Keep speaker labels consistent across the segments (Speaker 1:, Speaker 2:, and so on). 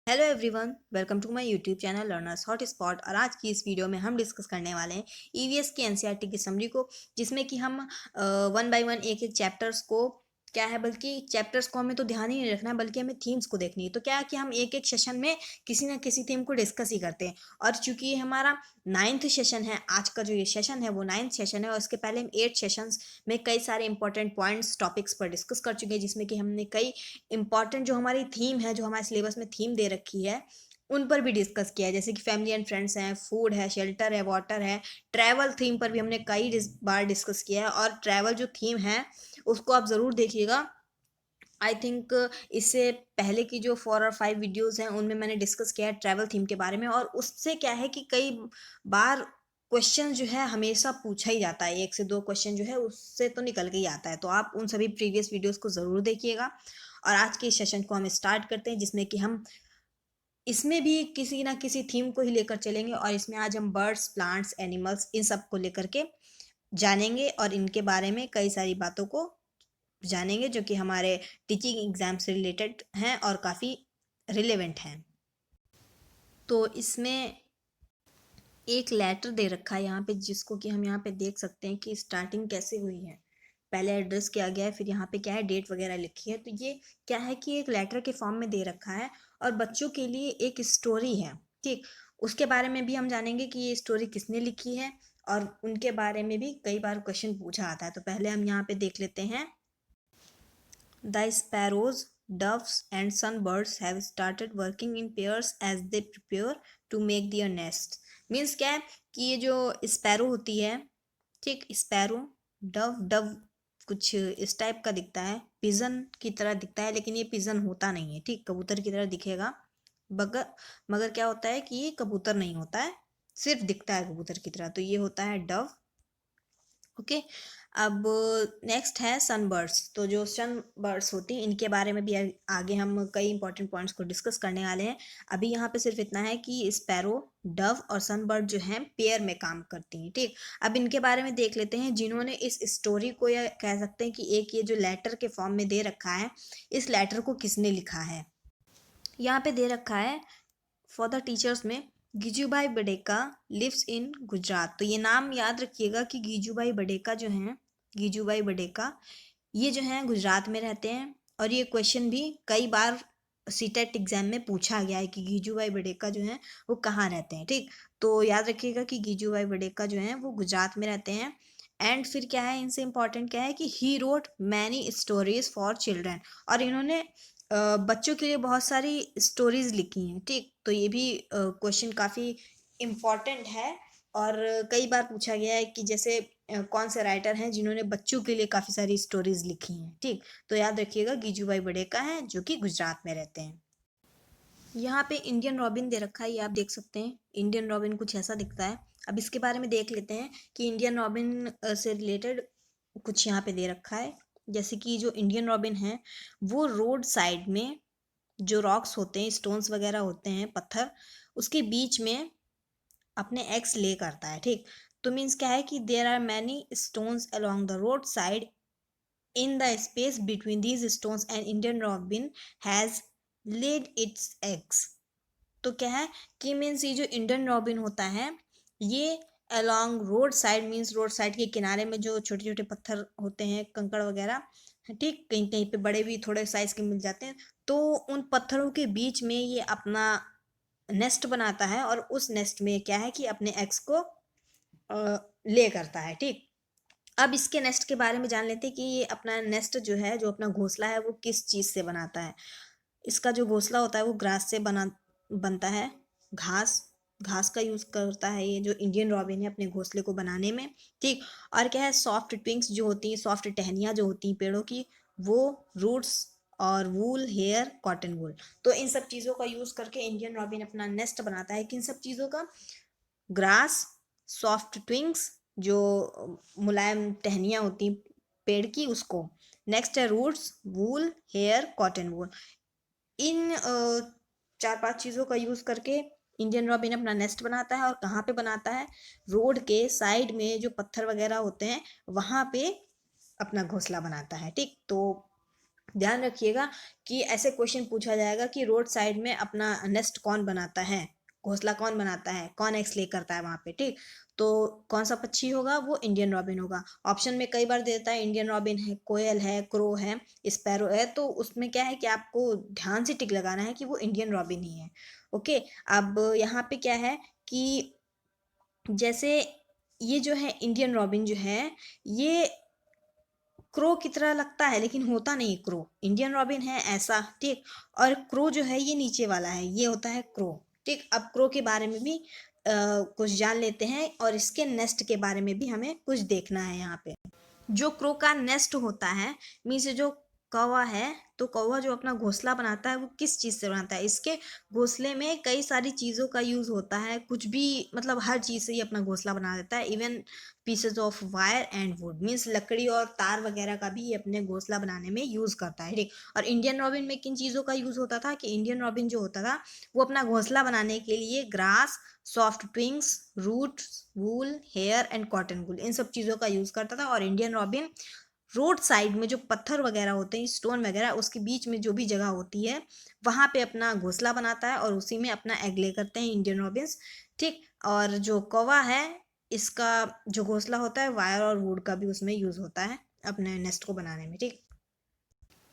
Speaker 1: Hello everyone, welcome to my YouTube channel learners hot spot. और आज की इस वीडियो में हम डिस्कस करने वाले हैं ईवीएस की एनसीईआरटी की समरी को, जिसमें कि हम वन बाय वन एक एक चैप्टर्स को क्या है, बल्कि चैप्टर्स को हमें तो ध्यान ही नहीं रखना है, बल्कि हमें थीम्स को देखनी है। तो क्या है कि हम एक एक सेशन में किसी ना किसी थीम को डिस्कस ही करते हैं। और चूंकि ये हमारा नाइन्थ सेशन है, आज का जो ये सेशन है वो नाइन्थ सेशन है, और इसके पहले हम 8 सेशंस में कई सारे इंपॉर्टेंट पॉइंट्स टॉपिक्स पर डिस्कस कर चुके हैं, जिसमें कि हमने कई इंपॉर्टेंट जो हमारी थीम है, जो हमारे सिलेबस में थीम दे रखी है, उन पर भी डिस्कस किया है। जैसे कि फैमिली एंड फ्रेंड्स हैं, फूड है, शेल्टर है, वाटर है, ट्रैवल थीम पर भी हमने कई बार डिस्कस किया है। और ट्रैवल जो थीम है उसको आप ज़रूर देखिएगा। आई थिंक इससे पहले की जो 4 और 5 वीडियोस हैं उनमें मैंने डिस्कस किया है ट्रैवल थीम के बारे में। और उससे क्या है कि कई बार क्वेश्चन जो है हमेशा पूछा ही जाता है, 1 से 2 क्वेश्चन जो है उससे तो निकल के ही आता है। तो आप उन सभी प्रीवियस वीडियोस को ज़रूर देखिएगा। और आज के इस सेशन को हम स्टार्ट करते हैं, जिसमें कि हम इसमें भी किसी ना किसी थीम को ही लेकर चलेंगे। और इसमें आज हम बर्ड्स, प्लांट्स, एनिमल्स, इन सब को लेकर के जानेंगे और इनके बारे में कई सारी बातों को जानेंगे, जो कि हमारे टीचिंग एग्जाम से रिलेटेड हैं और काफ़ी रिलेवेंट हैं। तो इसमें एक लेटर दे रखा है यहाँ पे, जिसको कि हम यहाँ पे देख सकते हैं कि स्टार्टिंग कैसे हुई है। पहले एड्रेस किया गया है, फिर यहाँ पे क्या है, डेट वगैरह लिखी है। तो ये क्या है कि एक लेटर के फॉर्म में दे रखा है और बच्चों के लिए एक स्टोरी है। ठीक, उसके बारे में भी हम जानेंगे कि ये स्टोरी किसने लिखी है, और उनके बारे में भी कई बार क्वेश्चन पूछा आता है। तो पहले हम यहाँ पे देख लेते हैं। The sparrows, doves, and sunbirds have started working in pairs as they prepare to make their nest. Means क्या है कि ये जो स्पैरो होती है, ठीक, स्पैरो, डव, डव कुछ इस टाइप का दिखता है, पिजन की तरह दिखता है, लेकिन ये पिजन होता नहीं है। ठीक, कबूतर की तरह दिखेगा, मगर मगर क्या होता है कि ये कबूतर नहीं होता है, सिर्फ दिखता है कबूतर की तरह। तो ये होता है डव। ओके, अब नेक्स्ट है सनबर्ड्स। तो जो सनबर्ड्स होती हैं इनके बारे में भी आगे हम कई इंपॉर्टेंट पॉइंट्स को डिस्कस करने वाले हैं। अभी यहाँ पे सिर्फ इतना है कि स्पैरो, डव और सनबर्ड जो हैं पेयर में काम करती हैं। ठीक, अब इनके बारे में देख लेते हैं, जिन्होंने इस स्टोरी को, या कह सकते हैं कि एक ये जो लेटर के फॉर्म में दे रखा है, इस लेटर को किसने लिखा है। यहाँ पे दे रखा है फॉर द टीचर्स में, गीजूभाई बडेका लिव्स इन गुजरात। तो ये नाम याद रखिएगा कि गीजूभाई बडेका जो हैं, गीजूभाई बडेका, ये जो हैं गुजरात में रहते हैं। और ये क्वेश्चन भी कई बार सीटेट एग्जाम में पूछा गया है कि गीजूभाई बडेका जो हैं वो कहाँ रहते हैं। ठीक, तो याद रखिएगा कि गीजूभाई बडेका जो हैं वो गुजरात में रहते हैं। एंड फिर क्या है, इनसे इम्पॉर्टेंट क्या है कि he wrote many stories for children. और इन्होंने बच्चों के लिए बहुत सारी स्टोरीज लिखी हैं। ठीक, तो ये भी क्वेश्चन काफ़ी इम्पॉर्टेंट है। और कई बार पूछा गया है कि जैसे कौन से राइटर हैं जिन्होंने बच्चों के लिए काफ़ी सारी स्टोरीज लिखी हैं। ठीक, तो याद रखिएगा गीजूभाई बड़ेका हैं, जो कि गुजरात में रहते हैं। यहाँ पे इंडियन रॉबिन दे रखा है, ये आप देख सकते हैं। इंडियन रॉबिन कुछ ऐसा दिखता है। अब इसके बारे में देख लेते हैं कि इंडियन रॉबिन से रिलेटेड कुछ यहाँ पे दे रखा है। जैसे कि जो इंडियन रॉबिन है वो रोड साइड में जो रॉक्स होते हैं, स्टोन्स वगैरह होते हैं, पत्थर, उसके बीच में अपने एग्स ले करता है। ठीक, तो मीन्स क्या है कि there are many stones along the road side, in the space between these stones and Indian robin has laid its eggs. तो क्या है कि मीन्स ये जो इंडियन रॉबिन होता है, ये along road side, means road side के किनारे में जो छोटे छोटे पत्थर होते हैं, कंकड़ वगैरह, ठीक, कहीं कहीं पे बड़े भी थोड़े साइज के मिल जाते हैं, तो उन पत्थरों के बीच में ये अपना नेस्ट बनाता है। और उस नेस्ट में क्या है कि अपने एग्स को ले करता है। ठीक, अब इसके नेस्ट के बारे में जान लेते हैं कि ये अपना नेस्ट जो है, जो अपना घोंसला है, वो किस चीज़ से बनाता है। इसका जो घोंसला होता है वो ग्रास से बनता है, घास, घास का यूज़ करता है ये जो इंडियन रॉबिन है अपने घोंसले को बनाने में। ठीक, और क्या है, सॉफ्ट ट्विंग्स जो होती हैं, सॉफ्ट टहनियाँ जो होती हैं पेड़ों की, वो रूट्स, और वूल, हेयर, कॉटन वूल। तो इन सब चीज़ों का यूज़ करके इंडियन रॉबिन अपना नेस्ट बनाता है। किन सब चीज़ों का, ग्रास, सॉफ्ट ट्विंग्स जो मुलायम टहनियाँ होती हैं पेड़ की, उसको। नेक्स्ट है roots, wool, hair, cotton wool. इन 4-5 चीज़ों का यूज़ करके इंडियन रॉबिन अपना नेस्ट बनाता है। और कहाँ पे बनाता है, रोड के साइड में जो पत्थर वगैरह होते हैं वहाँ पे अपना घोंसला बनाता है। ठीक, तो ध्यान रखिएगा कि ऐसे क्वेश्चन पूछा जाएगा कि रोड साइड में अपना नेस्ट कौन बनाता है, घोंसला कौन बनाता है, कौन एग्स ले करता है वहाँ पे, ठीक। तो कौन सा पक्षी होगा, वो इंडियन रॉबिन होगा। ऑप्शन में कई बार देता है इंडियन रॉबिन है, कोयल है, क्रो है, स्पैरो है, तो उसमें क्या है कि आपको ध्यान से टिक लगाना है कि वो इंडियन रॉबिन ही है। ओके। अब यहाँ पे क्या है कि जैसे ये जो है इंडियन रॉबिन जो है, ये क्रो की तरह लगता है लेकिन होता नहीं क्रो। इंडियन रॉबिन है ऐसा, ठीक। और क्रो जो है ये नीचे वाला है, ये होता है क्रो, ठीक। अब क्रो के बारे में भी कुछ जान लेते हैं और इसके नेस्ट के बारे में भी हमें कुछ देखना है यहाँ पे। जो क्रो का नेस्ट होता है, मीन्स जो कौवा है, तो कौवा जो अपना घोंसला बनाता है वो किस चीज़ से बनाता है, इसके घोंसले में कई सारी चीज़ों का यूज़ होता है, कुछ भी मतलब हर चीज़ से ये अपना घोंसला बना देता है। Even pieces of wire and would, means लकड़ी और तार वगैरह का भी ये अपने घोंसला बनाने में यूज़ करता है, ठीक। और इंडियन रॉबिन में किन चीज़ों का यूज़ होता था कि इंडियन रॉबिन जो होता था वो अपना घोंसला बनाने के लिए grass, soft twigs, roots, wool, hair and cotton wool, इन सब चीज़ों का यूज़ करता था। और इंडियन रॉबिन रोड साइड में जो पत्थर वगैरह होते हैं, स्टोन वगैरह, उसके बीच में जो भी जगह होती है वहाँ पे अपना घोंसला बनाता है और उसी में अपना एग ले करते हैं इंडियन रॉबिन्स, ठीक। और जो कौवा है, इसका जो घोंसला होता है वायर और वुड का भी उसमें यूज़ होता है अपने नेस्ट को बनाने में, ठीक।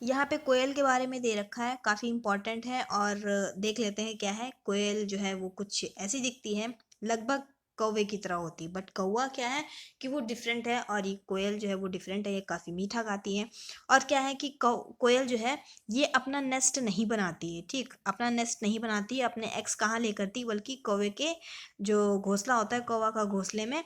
Speaker 1: यहाँ पे कोयल के बारे में दे रखा है, काफ़ी इंपॉर्टेंट है। और देख लेते हैं क्या है। कोयल जो है वो कुछ ऐसी दिखती है, लगभग कौवे की तरह होती है, बट कौवा क्या है कि वो डिफरेंट है और ये कोयल जो है वो डिफरेंट है, ये काफ़ी मीठा गाती है। और क्या है कि कोयल जो है ये अपना नेस्ट नहीं बनाती है, ठीक। अपना नेस्ट नहीं बनाती है, अपने एग्स कहाँ ले करती, बल्कि कौवे के जो घोंसला होता है, कौवा का घोंसले में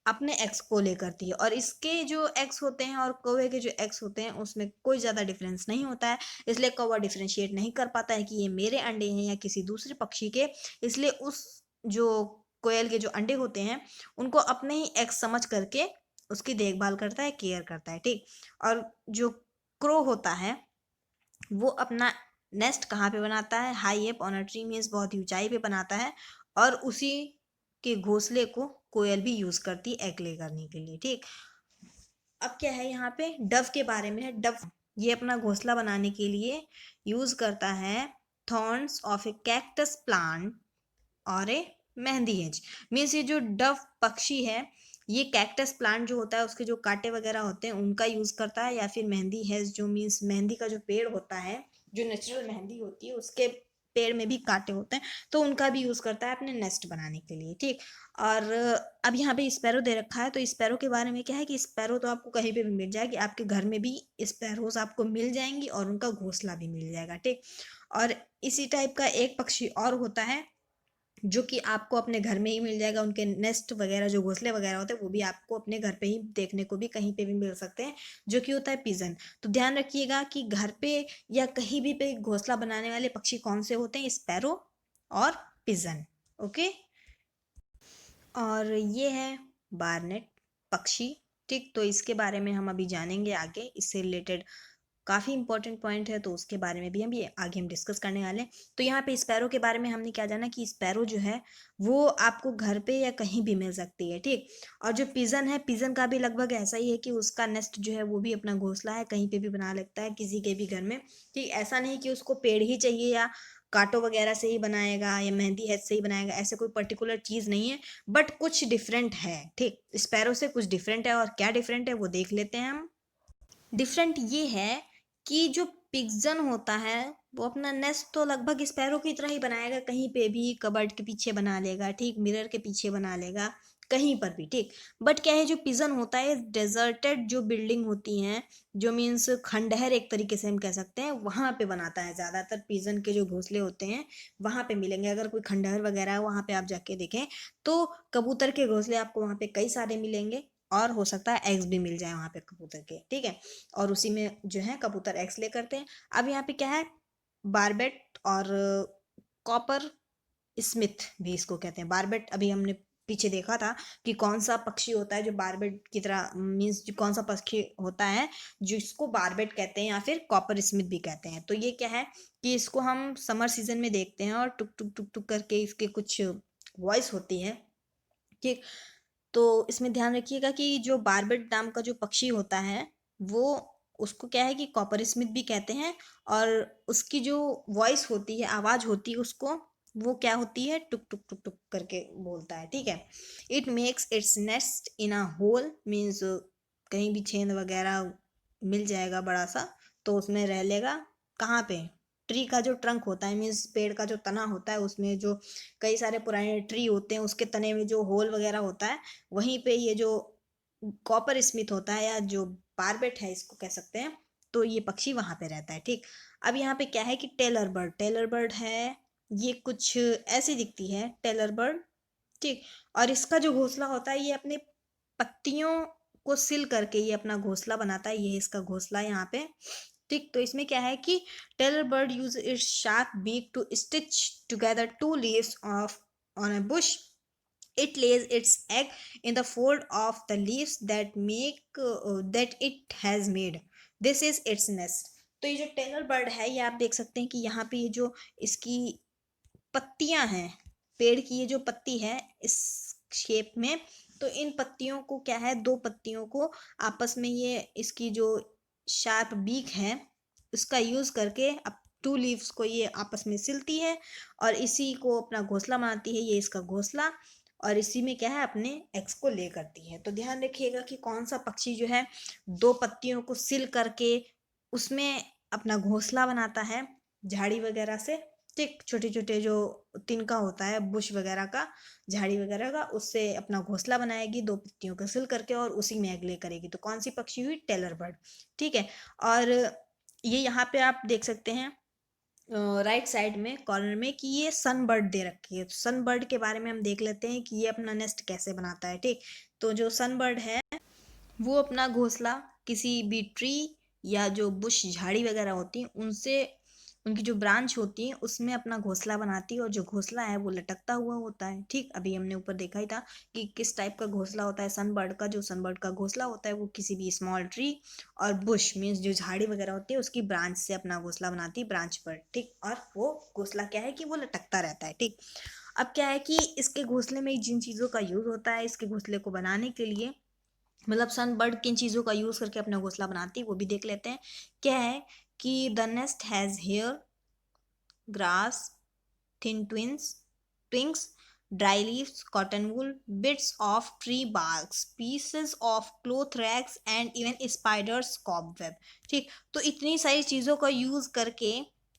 Speaker 1: अपने एग्स को ले करती है। और इसके जो एग्स होते हैं और कौवे के जो एग्स होते हैं उसमें कोई ज़्यादा डिफरेंस नहीं होता है, इसलिए कौवा डिफरेंशिएट नहीं कर पाता है कि ये मेरे अंडे हैं या किसी दूसरे पक्षी के। इसलिए उस जो कोयल के जो अंडे होते हैं उनको अपने ही एग्स समझ करके उसकी देखभाल करता है, केयर करता है, ठीक। और जो क्रो होता है वो अपना नेस्ट कहाँ पे बनाता है, high up on a tree, means बहुत ही ऊंचाई पे बनाता है। और उसी के घोंसले को कोयल भी यूज करती है एग ले करने के लिए, ठीक। अब क्या है यहाँ पे डव के बारे में है। डव ये अपना घोंसला बनाने के लिए यूज करता है thorns of A cactus plant और ए मेहंदी हेज। मीन्स ये जो डव पक्षी है ये कैक्टस प्लांट जो होता है उसके जो कांटे वगैरह होते हैं उनका यूज करता है, या फिर मेहंदी हेज जो मीन्स मेहंदी का जो पेड़ होता है, जो नेचुरल मेहंदी होती है उसके पेड़ में भी कांटे होते हैं, तो उनका भी यूज करता है अपने नेस्ट बनाने के लिए, ठीक। और अब यहाँ पे स्पैरो दे रखा है, तो स्पैरो के बारे में क्या है कि स्पैरो तो आपको कहीं पे भी मिल जाएगी, आपके घर में भी स्पैरोज आपको मिल जाएंगी और उनका घोंसला भी मिल जाएगा, ठीक। और इसी टाइप का एक पक्षी और होता है जो कि आपको अपने घर में ही मिल जाएगा, उनके नेस्ट वगैरह जो घोंसले वगैरह होते हैं वो भी आपको अपने घर पे ही देखने को भी कहीं पे भी मिल सकते हैं, जो कि होता है पिजन। तो ध्यान रखिएगा कि घर पे या कहीं भी पे घोंसला बनाने वाले पक्षी कौन से होते हैं, स्पैरो और पिजन। ओके। और ये है बार्नेट पक्षी, ठीक। तो इसके बारे में हम अभी जानेंगे आगे, इससे रिलेटेड काफ़ी इंपॉर्टेंट पॉइंट है, तो उसके बारे में भी हम ये आगे हम डिस्कस करने वाले हैं। तो यहाँ पे स्पैरो के बारे में हमने क्या जाना कि स्पैरो जो है वो आपको घर पे या कहीं भी मिल सकती है, ठीक। और जो पिजन है, पिजन का भी लगभग ऐसा ही है कि उसका नेस्ट जो है वो भी अपना घोंसला है, कहीं पे भी बना लेता है किसी के भी घर में, ठीक। ऐसा नहीं कि उसको पेड़ ही चाहिए या कांटों वगैरह से ही बनाएगा या मेहंदी हेज से ही बनाएगा, ऐसे कोई पर्टिकुलर चीज़ नहीं है, बट कुछ डिफरेंट है, ठीक। स्पैरो से कुछ डिफरेंट है, और क्या डिफरेंट है वो देख लेते हैं हम। डिफरेंट ये है कि जो पिजन होता है वो अपना नेस्ट तो लगभग स्पैरो की तरह ही बनाएगा, कहीं पे भी कबर्ड के पीछे बना लेगा, ठीक। मिरर के पीछे बना लेगा, कहीं पर भी, ठीक। बट क्या है जो पिजन होता है, डेजर्टेड जो बिल्डिंग होती हैं, जो मीन्स खंडहर एक तरीके से हम कह सकते हैं, वहां पे बनाता है ज़्यादातर। पिजन के जो घोंसले होते हैं वहां पे मिलेंगे, अगर कोई खंडहर वगैरह है वहां पे आप जाके देखें तो कबूतर के घोंसले आपको वहां पे कई सारे मिलेंगे, और हो सकता है एग्स भी मिल जाए वहां पे कबूतर के, ठीक है। और उसी में जो है कबूतर एग्स ले करते हैं। अब यहाँ पे क्या है, बारबेट और कॉपर स्मिथ भी इसको कहते हैं। बारबेट अभी हमने पीछे देखा था कि कौन सा पक्षी होता है जो बारबेट की तरह, मीन्स कौन सा पक्षी होता है जिसको बारबेट कहते हैं या फिर कॉपर स्मिथ भी कहते हैं। तो ये क्या है कि इसको हम समर सीजन में देखते हैं और टुक टुक टुक टुक करके इसके कुछ वॉइस होती है, ठीक। तो इसमें ध्यान रखिएगा कि जो बारबेट नाम का जो पक्षी होता है वो उसको क्या है कि कॉपर स्मिथ भी कहते हैं। और उसकी जो वॉइस होती है, आवाज़ होती है, उसको वो क्या होती है, टुक टुक टुक टुक करके बोलता है, ठीक है। It makes its nest in a hole, means कहीं भी छेद वगैरह मिल जाएगा बड़ा सा तो उसमें रह लेगा। कहाँ पे, ट्री का जो ट्रंक होता है, मीन्स पेड़ का जो तना होता है, उसमें जो कई सारे पुराने ट्री होते हैं उसके तने में जो होल वगैरह होता है, वहीं पे ये जो कॉपर स्मिथ होता है या जो बारबेट है इसको कह सकते हैं, तो ये पक्षी वहां पे रहता है, ठीक। अब यहाँ पे क्या है कि टेलर बर्ड है, ये कुछ ऐसी दिखती है टेलर बर्ड, ठीक। और इसका जो घोंसला होता है ये अपने पत्तियों को सिल करके ये अपना घोंसला बनाता है, ये इसका घोंसला यहाँ पे, ठीक। तो इसमें क्या है कि tailor bird use its sharp beak to stitch together two leaves of on a bush. It lays its egg in the fold of the leaves that it has made. This is its nest. तो ये जो tailor bird है ये आप देख सकते हैं कि यहाँ पे ये जो इसकी पत्तियां हैं, पेड़ की ये जो पत्ती है इस शेप में, तो इन पत्तियों को क्या है, दो पत्तियों को आपस में ये इसकी जो शार्प बीक है उसका यूज करके अब टू लीव्स को ये आपस में सिलती है और इसी को अपना घोंसला बनाती है, ये इसका घोंसला। और इसी में क्या है, अपने एग्स को ले करती है। तो ध्यान रखिएगा कि कौन सा पक्षी जो है दो पत्तियों को सिल करके उसमें अपना घोंसला बनाता है झाड़ी वगैरह से, ठीक। छोटे छोटे जो तिनका होता है बुश वगैरह का, झाड़ी वगैरह का, उससे अपना घोंसला बनाएगी दो पत्तियों को सिल करके और उसी में एग ले करेगी। तो कौन सी पक्षी हुई, टेलर बर्ड, ठीक है। और ये यहाँ पे आप देख सकते हैं राइट साइड में कॉर्नर में कि ये सन बर्ड दे रखी है। सन बर्ड के बारे में हम देख लेते हैं कि ये अपना नेस्ट कैसे बनाता है, ठीक। तो जो सन बर्ड है वो अपना घोंसला किसी भी ट्री या जो बुश झाड़ी वगैरह होती है उनसे, उनकी जो ब्रांच होती है उसमें अपना घोंसला बनाती है और जो घोंसला है वो लटकता हुआ होता है, ठीक। अभी हमने ऊपर देखा ही था कि किस टाइप का घोंसला होता है सनबर्ड का। जो सनबर्ड का घोंसला होता है वो किसी भी स्मॉल ट्री और बुश मीन्स जो झाड़ी वगैरह होती है उसकी ब्रांच से अपना घोंसला बनाती है, ब्रांच पर, ठीक। और वो घोंसला क्या है कि वो लटकता रहता है, ठीक। अब क्या है कि इसके घोंसले में जिन चीज़ों का यूज़ होता है इसके घोंसले को बनाने के लिए, मतलब सन बर्ड किन चीज़ों का यूज़ करके अपना घोंसला बनाती है वो भी देख लेते हैं। क्या है कि the nest has hair, grass, thin twigs, dry leaves, cotton wool, bits of tree barks, pieces of cloth rags and even spiders cobweb, ठीक। तो इतनी सारी चीज़ों का यूज़ करके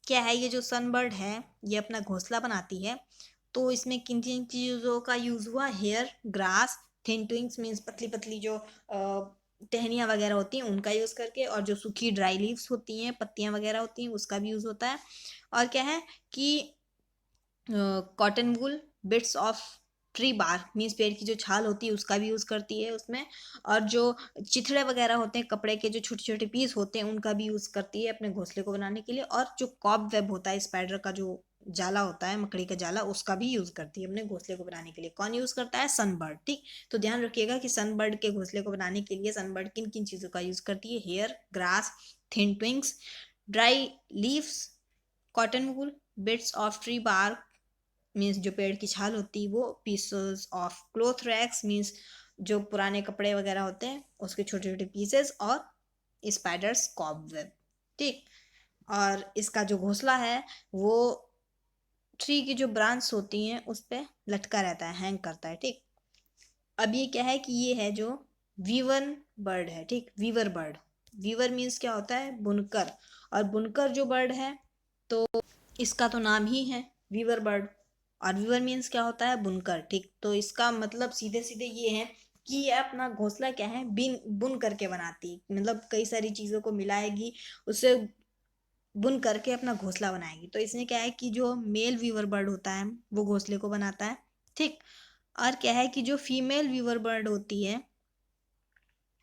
Speaker 1: क्या है ये जो सनबर्ड है ये अपना घोंसला बनाती है। तो इसमें किन किन चीज़ों का यूज़ हुआ, हेयर, ग्रास, थिन ट्विंग्स मीन्स पतली पतली जो टहनियाँ वगैरह होती हैं उनका यूज़ करके, और जो सूखी ड्राई लीव्स होती हैं पत्तियाँ वगैरह होती हैं उसका भी यूज़ होता है। और क्या है कि cotton wool, bits of tree bark means पेड़ की जो छाल होती है उसका भी यूज़ करती है उसमें, और जो चिथड़े वगैरह होते हैं कपड़े के जो छोटे छोटे पीस होते हैं उनका भी यूज़ करती है अपने घोंसले को बनाने के लिए, और जो कॉब वेब होता है स्पाइडर का जो जाला होता है, मकड़ी का जाला, उसका भी यूज़ करती है अपने घोंसले को बनाने के लिए। कौन यूज़ करता है, सनबर्ड, ठीक। तो ध्यान रखिएगा कि सनबर्ड के घोंसले को बनाने के लिए सनबर्ड किन किन चीज़ों का यूज़ करती है, hair, grass, thin twigs, dry leaves, cotton wool, bits of tree bark means जो पेड़ की छाल होती है वो, pieces of cloth rags means जो पुराने कपड़े वगैरह होते हैं उसके छोटे छोटे पीसेस, और स्पाइडर्स कॉबवेब, ठीक। और इसका जो घोंसला है वो ट्री की जो ब्रांच होती हैं उस पे लटका रहता है, हैंग करता है, ठीक। अब ये क्या है कि ये है जो वीवर बर्ड है, ठीक। वीवर बर्ड, वीवर मीन्स क्या होता है, बुनकर। और बुनकर जो बर्ड है तो इसका तो नाम ही है वीवर बर्ड, और वीवर मीन्स क्या होता है, बुनकर, ठीक। तो इसका मतलब सीधे सीधे ये है कि ये अपना घोंसला क्या है, बिन बुन करके बनाती है, मतलब कई सारी चीज़ों को मिलाएगी, उससे बुन करके अपना घोंसला बनाएगी। तो इसमें क्या है कि जो मेल वीवर बर्ड होता है वो घोंसले को बनाता है, ठीक। और क्या है कि जो फीमेल वीवर बर्ड होती है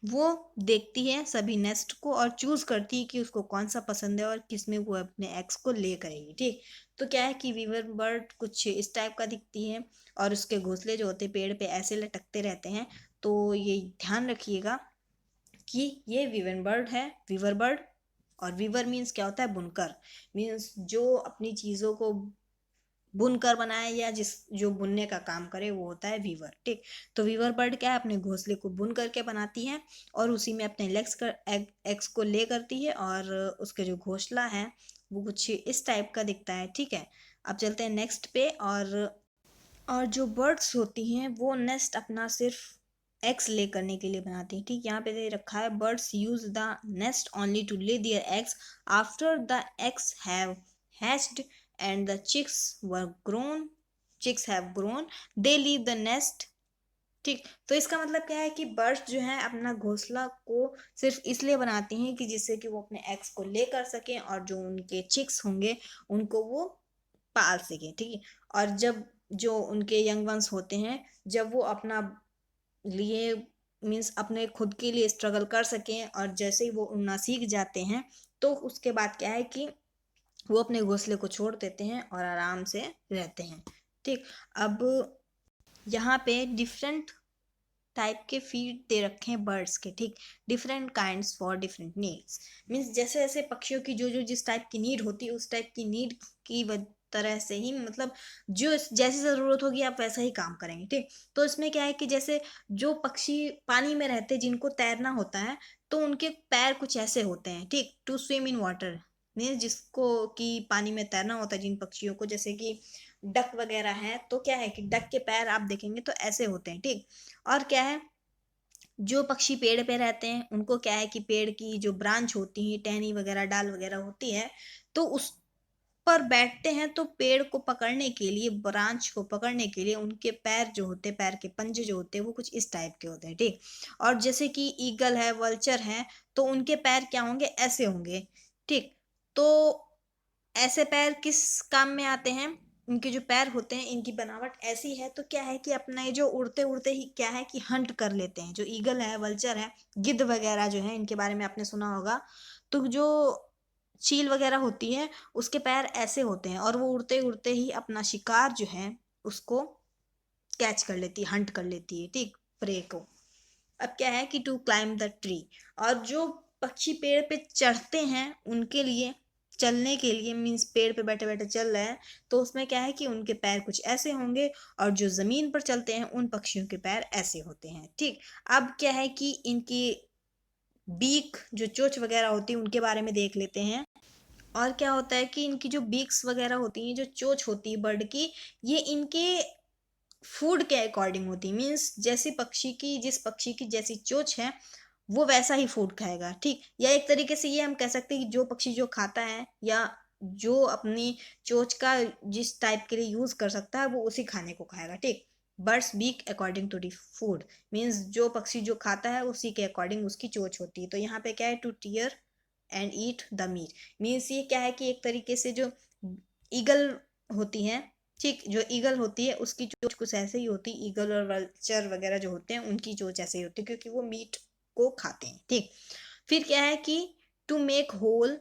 Speaker 1: वो देखती है सभी नेस्ट को और चूज करती है कि उसको कौन सा पसंद है और किस में वो अपने एग्स को ले करेगी, ठीक। तो क्या है कि वीवर बर्ड कुछ इस टाइप का दिखती है और उसके घोंसले जो होते हैं पेड़ पे ऐसे लटकते रहते हैं। तो ये ध्यान रखिएगा कि ये वीवर बर्ड है, वीवर बर्ड। और वीवर मीन्स क्या होता है, बुनकर, मीन्स जो अपनी चीज़ों को बुनकर बनाए या जिस जो बुनने का काम करे वो होता है वीवर। ठीक, तो वीवर बर्ड क्या है, अपने घोंसले को बुन करके बनाती है और उसी में अपने एग्स को ले करती है, और उसके जो घोंसला है वो कुछ इस टाइप का दिखता है। ठीक है, अब चलते हैं नेक्स्ट पे। और जो बर्ड्स होती हैं वो नेस्ट अपना सिर्फ एग्स ले करने के लिए बनाती हैं। ठीक, यहाँ पे दे रखा है birds use the nest only to lay their eggs after the eggs have hatched and the chicks have grown they leave the nest. ठीक, तो इसका मतलब क्या है कि बर्ड्स जो है अपना घोंसला को सिर्फ इसलिए बनाती हैं कि जिससे कि वो अपने एग्स को ले कर सकें और जो उनके चिक्स होंगे उनको वो पाल सकें। ठीक है, और जब जो उनके यंग वंस होते हैं, जब वो अपना लिए मीन्स अपने खुद के लिए स्ट्रगल कर सकें, और जैसे ही वो उड़ना सीख जाते हैं तो उसके बाद क्या है कि वो अपने घोंसले को छोड़ देते हैं और आराम से रहते हैं। ठीक, अब यहाँ पे डिफरेंट टाइप के फीड दे रखे हैं बर्ड्स के। ठीक, different kinds for different needs, means जैसे जैसे पक्षियों की जो जो जिस टाइप की नीड होती है उस टाइप की नीड की तरह से ही, मतलब जो जैसी ज़रूरत होगी आप वैसा ही काम करेंगे। ठीक, तो इसमें क्या है कि जैसे जो पक्षी पानी में रहते हैं जिनको तैरना होता है तो उनके पैर कुछ ऐसे होते हैं। ठीक, to swim in water means जिसको कि पानी में तैरना होता है जिन पक्षियों को, जैसे कि डक वगैरह है, तो क्या है कि डक के पैर आप देखेंगे तो ऐसे होते हैं। ठीक, और क्या है, जो पक्षी पेड़ पे रहते हैं उनको क्या है कि पेड़ की जो ब्रांच होती है, टहनी वगैरह डाल वगैरह होती है, तो उस पर बैठते हैं तो पेड़ को पकड़ने के लिए, ब्रांच को पकड़ने के लिए उनके पैर जो होते हैं, पैर के पंजे जो होते हैं वो कुछ इस टाइप के होते हैं। ठीक, और जैसे कि ईगल है, वल्चर है, तो उनके पैर क्या होंगे, ऐसे होंगे। ठीक, तो ऐसे पैर किस काम में आते हैं, इनके जो पैर होते हैं इनकी बनावट ऐसी है, तो क्या है कि अपना ये जो उड़ते उड़ते ही क्या है कि हंट कर लेते हैं। जो ईगल है, वल्चर है, गिद्ध वगैरह जो है, इनके बारे में आपने सुना होगा, तो जो चील वगैरह होती है उसके पैर ऐसे होते हैं और वो उड़ते उड़ते ही अपना शिकार जो है उसको कैच कर लेती है, हंट कर लेती है। ठीक, प्रे को। अब क्या है कि टू क्लाइंब द ट्री, और जो पक्षी पेड़ पे चढ़ते हैं उनके लिए, चलने के लिए मीन्स पेड़ पे बैठे बैठे चल रहे हैं, तो उसमें क्या है कि उनके पैर कुछ ऐसे होंगे, और जो जमीन पर चलते हैं उन पक्षियों के पैर ऐसे होते हैं। ठीक, अब क्या है कि इनकी बीक जो चोंच वगैरह होती है उनके बारे में देख लेते हैं। और क्या होता है कि इनकी जो बीक्स वगैरह होती हैं, जो चोंच होती है बर्ड की, ये इनके फूड के अकॉर्डिंग होती है। मीन्स जैसी पक्षी की, जिस पक्षी की जैसी चोंच है वो वैसा ही फूड खाएगा। ठीक, या एक तरीके से ये हम कह सकते हैं कि जो पक्षी जो खाता है या जो अपनी चोंच का जिस टाइप के लिए यूज कर सकता है वो उसी खाने को खाएगा। ठीक, birds beak according to the food, means जो पक्षी जो खाता है उसी के अकॉर्डिंग उसकी चोंच होती है। तो यहाँ पे क्या है, to tear and eat the meat, means ये क्या है कि एक तरीके से जो ईगल होती है, ठीक, जो ईगल होती है उसकी चोंच कुछ ऐसे ही होती है, ईगल और वल्चर वगैरह जो होते हैं उनकी चोंच ऐसे ही होती है क्योंकि वो मीट को खाते हैं। ठीक, फिर क्या है कि to make hole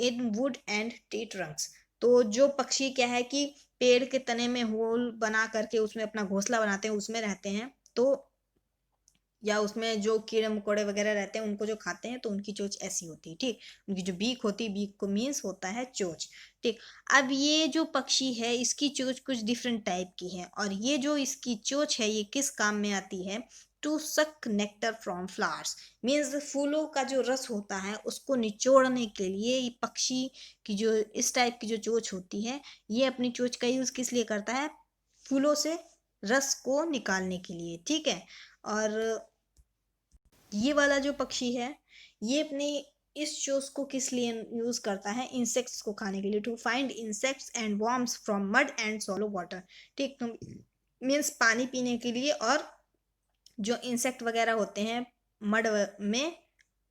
Speaker 1: in wood and tree trunks, तो जो पक्षी क्या है कि पेड़ के तने में होल बना करके उसमें अपना घोंसला बनाते हैं, उसमें रहते हैं, तो या उसमें जो कीड़े मकोड़े वगैरह रहते हैं उनको जो खाते हैं तो उनकी चोंच ऐसी होती है। ठीक, उनकी जो बीक होती है, बीक को मीन्स होता है चोंच। ठीक, अब ये जो पक्षी है इसकी चोंच कुछ डिफरेंट टाइप की है, और ये जो इसकी चोंच है ये किस काम में आती है, टू सक नेक्टर फ्रॉम फ्लावर्स, मीन्स फूलों का जो रस होता है उसको निचोड़ने के लिए ये पक्षी की जो इस टाइप की जो चोंच होती है, ये अपनी चोंच का यूज किस लिए करता है, फूलों से रस को निकालने के लिए। ठीक है, और ये वाला जो पक्षी है ये अपनी इस चोंच को किस लिए यूज करता है, इंसेक्ट्स को खाने के लिए, to find insects and worms from mud and swallow water. ठीक, तो मीन्स पानी पीने के लिए, और जो इंसेक्ट वगैरह होते हैं मड में,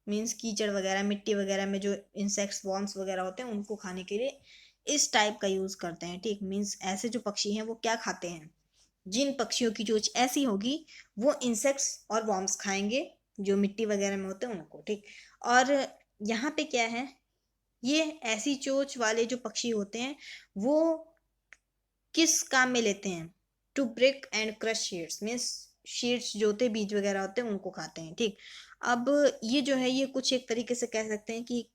Speaker 1: मीन्स कीचड़ वगैरह मिट्टी वगैरह में जो इंसेक्ट्स वॉर्म्स वगैरह होते हैं उनको खाने के लिए इस टाइप का यूज करते हैं। ठीक, मीन्स ऐसे जो पक्षी हैं वो क्या खाते हैं, जिन पक्षियों की चोंच ऐसी होगी वो इंसेक्ट्स और वॉर्म्स खाएंगे जो मिट्टी वगैरह में होते हैं उनको। ठीक, और यहाँ पे क्या है, ये ऐसी चोंच वाले जो पक्षी होते हैं वो किस काम में लेते हैं, to break and crush seeds, means seeds जो होते हैं बीज वगैरह होते हैं उनको खाते हैं। ठीक, अब ये जो है ये कुछ एक तरीके से कह सकते हैं कि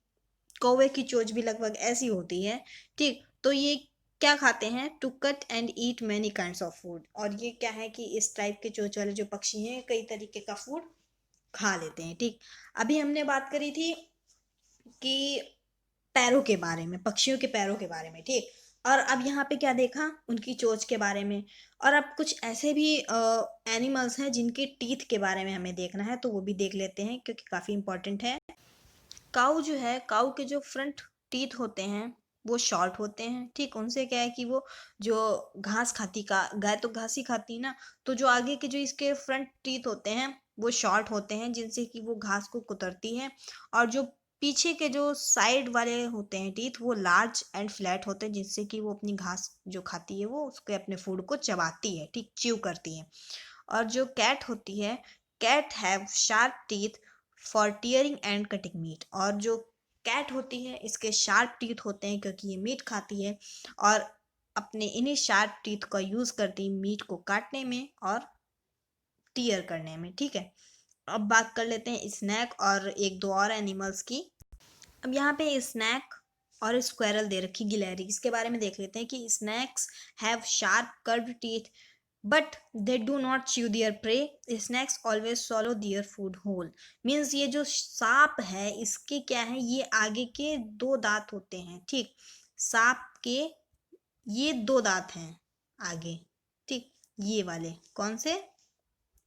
Speaker 1: कौवे की चोंच भी लगभग ऐसी होती है। ठीक, तो ये क्या खाते हैं? To cut and eat many kinds of food. और ये क्या है कि इस टाइप के चोंच वाले जो पक्षी हैं कई तरीके का फूड खा लेते हैं। ठीक, अभी हमने बात करी थी कि पैरों के बारे में, पक्षियों के पैरों के बारे में। ठीक, और अब यहाँ पे क्या देखा? उनकी चोंच के बारे में। और अब कुछ ऐसे भी एनिमल्स हैं जिनके टीथ के बारे में हमें देखना है, तो वो भी देख लेते हैं क्योंकि काफ़ी इंपॉर्टेंट है। काऊ जो है, काऊ के जो फ्रंट टीथ होते हैं वो शॉर्ट होते हैं। ठीक, उनसे क्या है कि वो जो घास खाती, का गाय तो घास ही खाती है ना, तो जो आगे के जो इसके फ्रंट टीथ होते हैं वो शॉर्ट होते हैं जिनसे कि वो घास को कुतरती है। और जो पीछे के जो साइड वाले होते हैं टीथ वो लार्ज एंड फ्लैट होते हैं जिनसे कि वो अपनी घास जो खाती है वो उसके अपने फूड को चबाती है। ठीक, च्यू करती है। और जो कैट होती है, cat have sharp teeth for tearing and cutting meat. और जो कैट होती है इसके शार्प टीथ होते हैं क्योंकि ये मीट खाती है और अपने इन्हीं शार्प टीथ का यूज करती है मीट को काटने में और टीयर करने में। ठीक है, अब बात कर लेते हैं स्नैक और एक दो और एनिमल्स की। अब यहाँ पे स्नैक और स्क्वेरल दे रखी, गिलहरी, इसके बारे में देख लेते हैं कि snakes have sharp curved teeth but they do not chew their prey. Snakes always swallow their food whole. Means ये जो सांप है इसके क्या है, ये आगे के दो दांत होते हैं। ठीक, सांप के ये दो दांत हैं आगे। ठीक, ये वाले कौन से?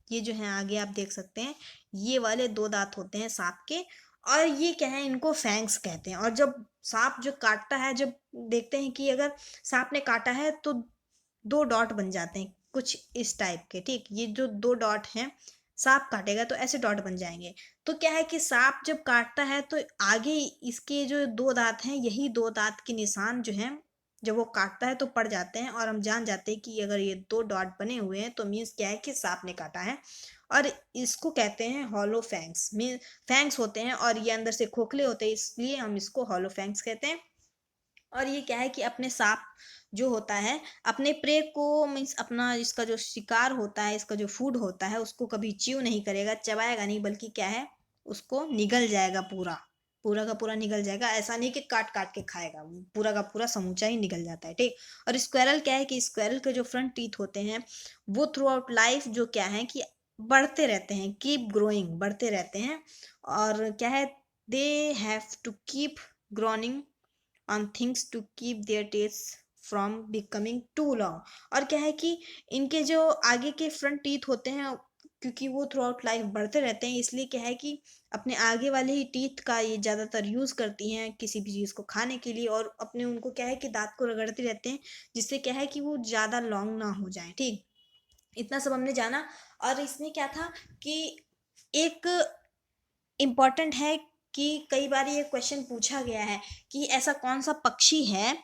Speaker 1: ये जो है आगे आप देख सकते हैं, ये वाले दो दांत होते हैं सांप के। और ये क्या है, इनको फैंग्स कहते हैं। और जब सांप जो काटता है, जब देखते हैं कि अगर सांप ने काटा है तो दो डॉट बन जाते हैं कुछ इस टाइप के। ठीक, ये जो दो डॉट हैं, सांप काटेगा तो ऐसे डॉट बन जाएंगे। तो क्या है कि सांप जब काटता है तो आगे इसके जो दो दांत हैं, यही दो दांत के निशान जो हैं जब वो काटता है तो पड़ जाते हैं और हम जान जाते हैं कि अगर ये दो डॉट बने हुए हैं तो मीन्स क्या है कि सांप ने काटा है। और इसको कहते हैं हॉलो फैंग्स। मीन फैंग्स होते हैं और ये अंदर से खोखले होते हैं, इसलिए हम इसको हॉलो फैंग्स कहते हैं। और ये क्या है कि अपने सांप जो होता है अपने प्रे को, मीन्स अपना इसका जो शिकार होता है, इसका जो फूड होता है उसको कभी च्यू नहीं करेगा, चबाएगा नहीं, बल्कि क्या है उसको निगल जाएगा, पूरा पूरा का पूरा निगल जाएगा। ऐसा नहीं कि काट काट के खाएगा, वो पूरा का पूरा समूचा ही निगल जाता है। ठीक, और स्क्वेरल क्या है कि स्क्वेरल के जो फ्रंट टीथ होते हैं वो थ्रू आउट लाइफ जो क्या है कि बढ़ते रहते हैं, कीप ग्रोइंग, बढ़ते रहते हैं। और क्या है, they have to keep growing on things to keep their tastes from becoming too long। और क्या है कि इनके जो आगे के फ्रंट टीथ होते हैं, क्योंकि वो थ्रू आउट लाइफ बढ़ते रहते हैं, इसलिए क्या है कि अपने आगे वाले ही टीथ का ये ज़्यादातर यूज़ करती हैं किसी भी चीज़ को खाने के लिए। और अपने उनको क्या है कि दांत को रगड़ते रहते हैं जिससे क्या है कि वो ज़्यादा लॉन्ग ना हो जाए। ठीक, इतना सब हमने जाना। और इसमें क्या था कि एक इम्पॉर्टेंट है कि कई बार ये क्वेश्चन पूछा गया है कि ऐसा कौन सा पक्षी है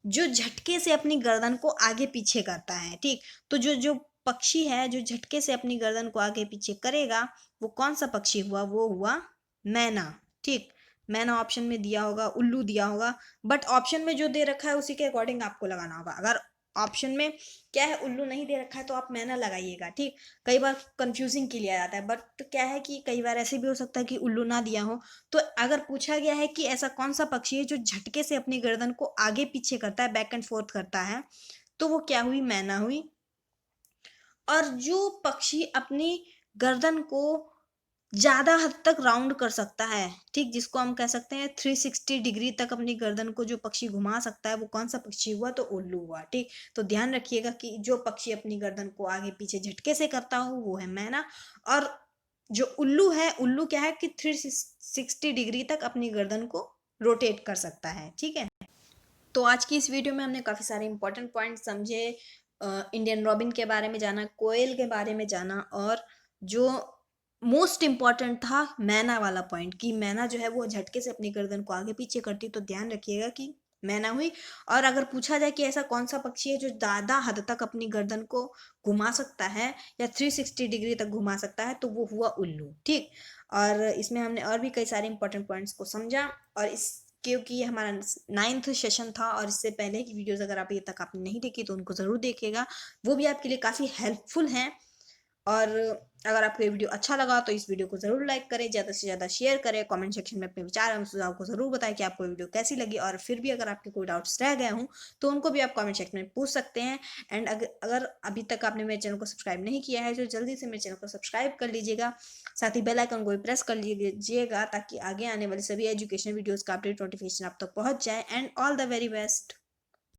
Speaker 1: जो झटके से अपनी गर्दन को आगे पीछे करता है। ठीक, तो जो जो पक्षी है जो झटके से अपनी गर्दन को आगे पीछे करेगा वो कौन सा पक्षी हुआ? वो हुआ मैना। ठीक, मैना ऑप्शन में दिया होगा, उल्लू दिया होगा, बट ऑप्शन में जो दे रखा है उसी के अकॉर्डिंग आपको लगाना होगा। अगर ऑप्शन में क्या है उल्लू नहीं दे रखा है तो आप मैना लगाइएगा। ठीक, कई बार कंफ्यूजिंग के लिए आ जाता है, बट क्या है कि कई बार ऐसे भी हो सकता है कि उल्लू ना दिया हो। तो अगर पूछा गया है कि ऐसा कौन सा पक्षी है जो झटके से अपनी गर्दन को आगे पीछे करता है, बैक एंड फोर्थ करता है, तो वो क्या हुई? मैना हुई। और जो पक्षी अपनी गर्दन को ज्यादा हद तक राउंड कर सकता है, ठीक, जिसको हम कह सकते हैं 360 डिग्री तक अपनी गर्दन को जो पक्षी घुमा सकता है, वो कौन सा पक्षी हुआ? तो उल्लू हुआ। ठीक, तो ध्यान रखिएगा कि जो पक्षी अपनी गर्दन को आगे पीछे झटके से करता हो वो है मैना। और जो उल्लू है, उल्लू क्या है कि 360 डिग्री तक अपनी गर्दन को रोटेट कर सकता है। ठीक है, तो आज की इस वीडियो में हमने काफ़ी सारे इंपॉर्टेंट पॉइंट समझे, इंडियन रॉबिन के बारे में जाना, कोयल के बारे में जाना, और जो मोस्ट इम्पॉर्टेंट था मैना वाला पॉइंट कि मैना जो है वो झटके से अपनी गर्दन को आगे पीछे करती। तो ध्यान रखिएगा कि मैना हुई। और अगर पूछा जाए कि ऐसा कौन सा पक्षी है जो ज़्यादा हद तक अपनी गर्दन को घुमा सकता है या 360 डिग्री तक घुमा सकता है, तो वो हुआ उल्लू। ठीक, और इसमें हमने और भी कई सारे इंपॉर्टेंट पॉइंट्स को समझा। और इस क्योंकि ये हमारा 9th सेशन था और इससे पहले की वीडियोस अगर आप ये तक आपने नहीं देखी तो उनको ज़रूर देखिएगा, वो भी आपके लिए काफ़ी हेल्पफुल हैं। और अगर आपको ये वीडियो अच्छा लगा तो इस वीडियो को ज़रूर लाइक करें, ज़्यादा से ज़्यादा शेयर करें, कमेंट सेक्शन में अपने विचार एवं सुझाव को ज़रूर बताएं कि आपको ये वीडियो कैसी लगी। और फिर भी अगर आपके कोई डाउट्स रह गए हों तो उनको भी आप कमेंट सेक्शन में पूछ सकते हैं। एंड अगर अभी तक आपने मेरे चैनल को सब्सक्राइब नहीं किया है तो जल्दी से मेरे चैनल को सब्सक्राइब कर लीजिएगा, साथ ही बेल आइकन को भी प्रेस कर लीजिएगा ताकि आगे आने वाली सभी एजुकेशन वीडियोज़ का अपडेट नोटिफिकेशन आप तक पहुँच जाए। And all the very best.